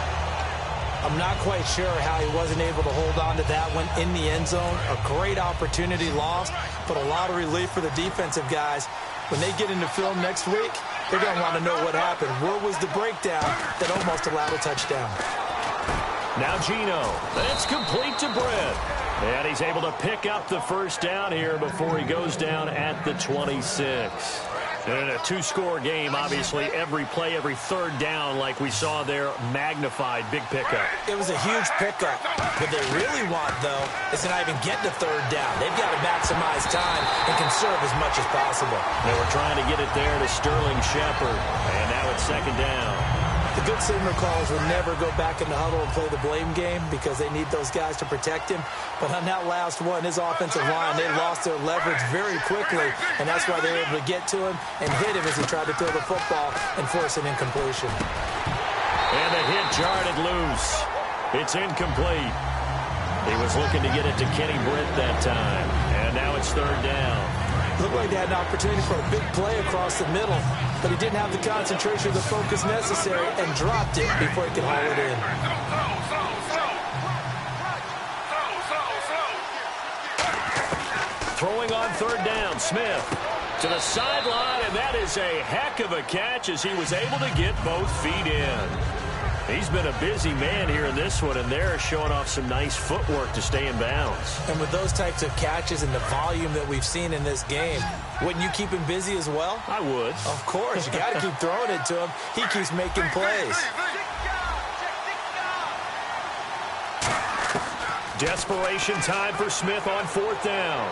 I'm not quite sure how he wasn't able to hold on to that one in the end zone. A great opportunity lost, but a lot of relief for the defensive guys. When they get into film next week, they're going to want to know what happened. Where was the breakdown that almost allowed a touchdown? Now Geno. It's complete to Britt. And he's able to pick up the first down here before he goes down at the 26. And in a two-score game, obviously, every play, every third down, like we saw there, magnified, big pickup. It was a huge pickup. What they really want, though, is to not even get to third down. They've got to maximize time and conserve as much as possible. They were trying to get it there to Sterling Shepard, and now it's second down. The good signal callers would never go back in the huddle and play the blame game because they need those guys to protect him. But on that last one, his offensive line, they lost their leverage very quickly, and that's why they were able to get to him and hit him as he tried to throw the football and force an incompletion. And the hit jarred it loose. It's incomplete. He was looking to get it to Kenny Britt that time, and now it's third down. Looked like they had an opportunity for a big play across the middle, but he didn't have the concentration or the focus necessary and dropped it before he could haul it in. Throwing on third down, Smith to the sideline, and that is a heck of a catch as he was able to get both feet in. He's been a busy man here in this one, and they're showing off some nice footwork to stay in bounds. And with those types of catches and the volume that we've seen in this game, wouldn't you keep him busy as well? I would. Of course. You got to keep throwing it to him. He keeps making plays. Desperation time for Smith on fourth down.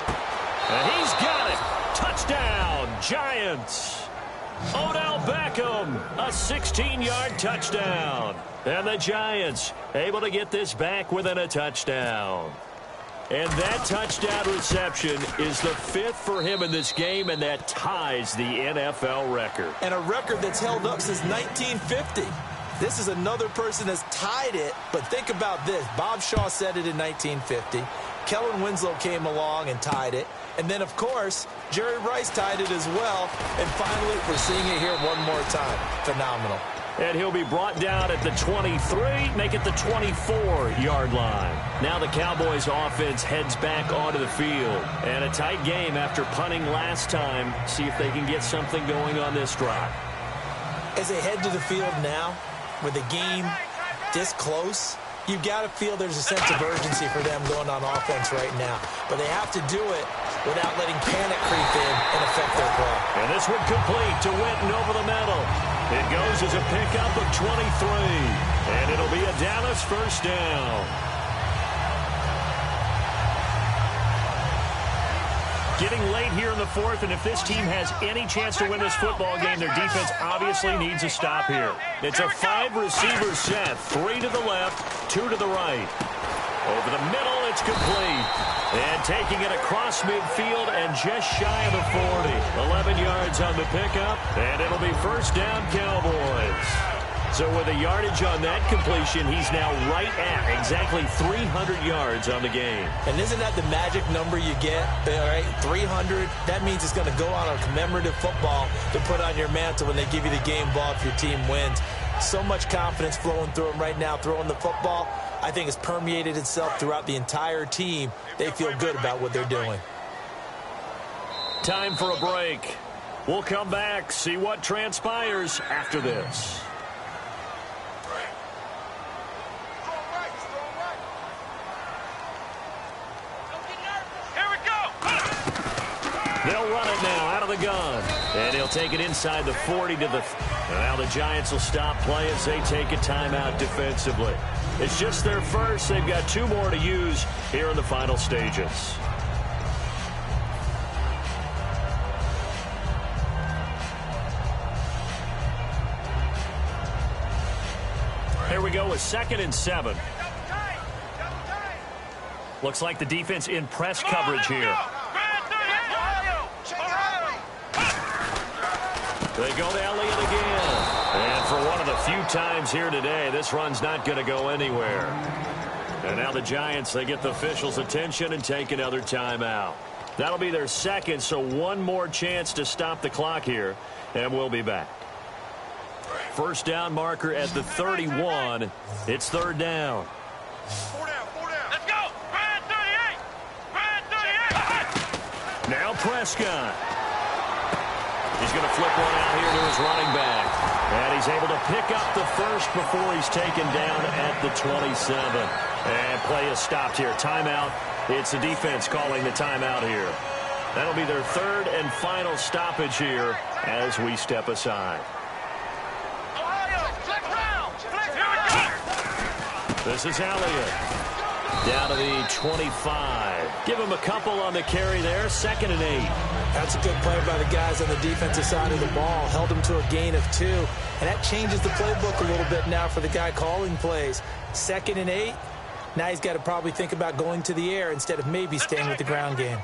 And he's got it. Touchdown, Giants. Odell Beckham, a 16-yard touchdown. And the Giants able to get this back within a touchdown. And that touchdown reception is the fifth for him in this game, and that ties the NFL record. And a record that's held up since 1950. This is another person that's tied it, but think about this. Bob Shaw said it in 1950. Kellen Winslow came along and tied it. And then, of course, Jerry Rice tied it as well. And finally, we're seeing it here one more time. Phenomenal. And he'll be brought down at the 23, make it the 24-yard line. Now the Cowboys offense heads back onto the field. And a tight game after punting last time. See if they can get something going on this drive. As they head to the field now, with the game this close, you've got to feel there's a sense of urgency for them going on offense right now. But they have to do it without letting panic creep in and affect their play. And this one complete to Witten over the middle. It goes as a pickup of 23. And it'll be a Dallas first down. Getting late here in the fourth, and if this team has any chance to win this football game, their defense obviously needs a stop here. It's a 5-receiver set, 3 to the left, 2 to the right. Over the middle, it's complete. And taking it across midfield and just shy of the 40. 11 yards on the pickup, and it'll be first down Cowboys. So with a yardage on that completion, he's now right at exactly 300 yards on the game. And isn't that the magic number you get? All right, 300. That means it's going to go on a commemorative football to put on your mantle when they give you the game ball if your team wins. So much confidence flowing through him right now, throwing the football. I think it's permeated itself throughout the entire team. They feel good about what they're doing. Time for a break. We'll come back, see what transpires after this. the gun. And he'll take it inside the 40 to the... Now the Giants will stop play as they take a timeout defensively. It's just their first. They've got 2 more to use here in the final stages. Here we go with 2nd and 7. Looks like the defense in press coverage here. They go to Elliott again. And for one of the few times here today, this run's not going to go anywhere. And now the Giants, they get the officials' attention and take another timeout. That'll be their 2nd, so 1 more chance to stop the clock here, and we'll be back. First down marker at the 31. It's 3rd down. 4 down. Let's go. Brad 38. Now Prescott. He's going to flip one out here to his running back. And he's able to pick up the first before he's taken down at the 27. And play is stopped here. Timeout. It's the defense calling the timeout here. That'll be their 3rd and final stoppage here as we step aside. This is Elliott. Down to the 25. Give him a couple on the carry there. 2nd and 8. That's a good play by the guys on the defensive side of the ball. Held them to a gain of 2. And that changes the playbook a little bit now for the guy calling plays. 2nd and 8. Now he's got to probably think about going to the air instead of maybe staying with the ground game.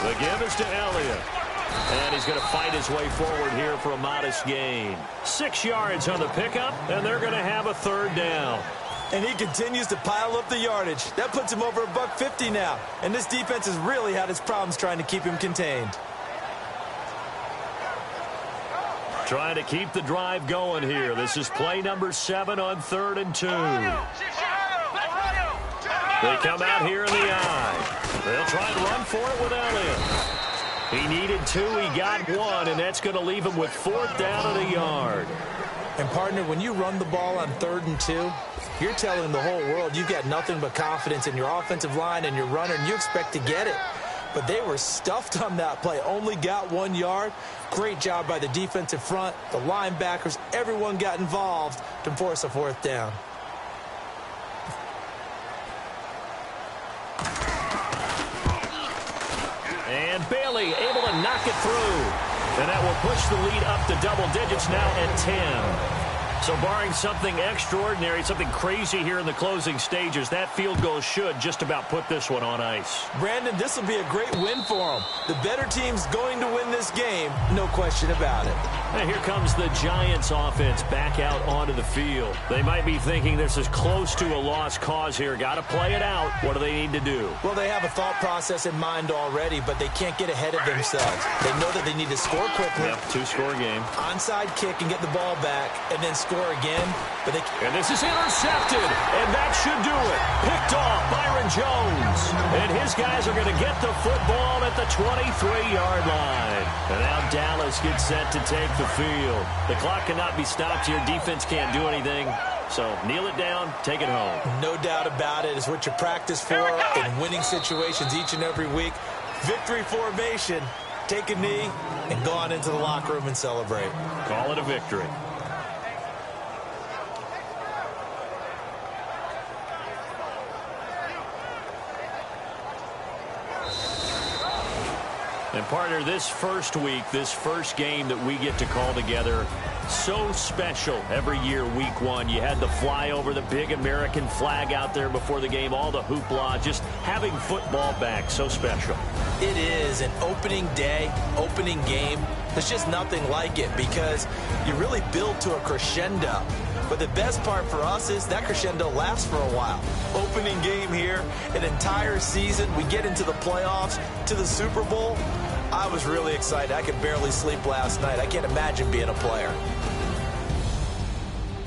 The give is to Elliott. And he's going to fight his way forward here for a modest gain. 6 yards on the pickup, and they're going to have a 3rd down. And he continues to pile up the yardage. That puts him over $150 now. And this defense has really had its problems trying to keep him contained. Trying to keep the drive going here. This is play number 7 on 3rd and 2. They come out here in the eye. They'll try and run for it with Elliott. He needed 2. He got 1, and that's going to leave him with 4th down and a yard. And, partner, when you run the ball on 3rd and 2, you're telling the whole world you've got nothing but confidence in your offensive line and your runner, and you expect to get it. But they were stuffed on that play. Only got 1 yard. Great job by the defensive front, the linebackers. Everyone got involved to force a 4th down. And Bailey able to knock it through. And that will push the lead up to double digits now at 10. So barring something extraordinary, something crazy here in the closing stages, that field goal should just about put this one on ice. Brandon, this will be a great win for them. The better team's going to win this game, no question about it. And here comes the Giants offense back out onto the field. They might be thinking this is close to a lost cause here. Got to play it out. What do they need to do? Well, they have a thought process in mind already, but they can't get ahead of themselves. They know that they need to score quickly. Yep, 2-score game. Onside kick and get the ball back, and then score again. But and this is intercepted, and that should do it. Picked off Byron Jones. And his guys are going to get the football at the 23-yard line. And now Dallas gets set to take the field. The clock cannot be stopped here. Defense can't do anything. So kneel it down, take it home. No doubt about it. It's what you practice for in winning situations each and every week. Victory formation. Take a knee and go on into the locker room and celebrate. Call it a victory. And, partner, this first week, this first game that we get to call together, so special every year, week 1. You had the flyover, the big American flag out there before the game, all the hoopla, just having football back, so special. It is an opening day, opening game. There's just nothing like it because you really build to a crescendo. But the best part for us is that crescendo lasts for a while. Opening game here, an entire season. We get into the playoffs, to the Super Bowl. I was really excited. I could barely sleep last night. I can't imagine being a player.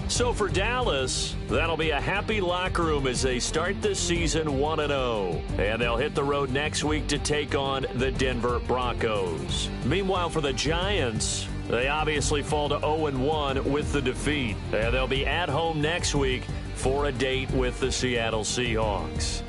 So for Dallas, that'll be a happy locker room as they start the season 1-0. And they'll hit the road next week to take on the Denver Broncos. Meanwhile, for the Giants, They obviously fall to 0-1 with the defeat. And they'll be at home next week for a date with the Seattle Seahawks.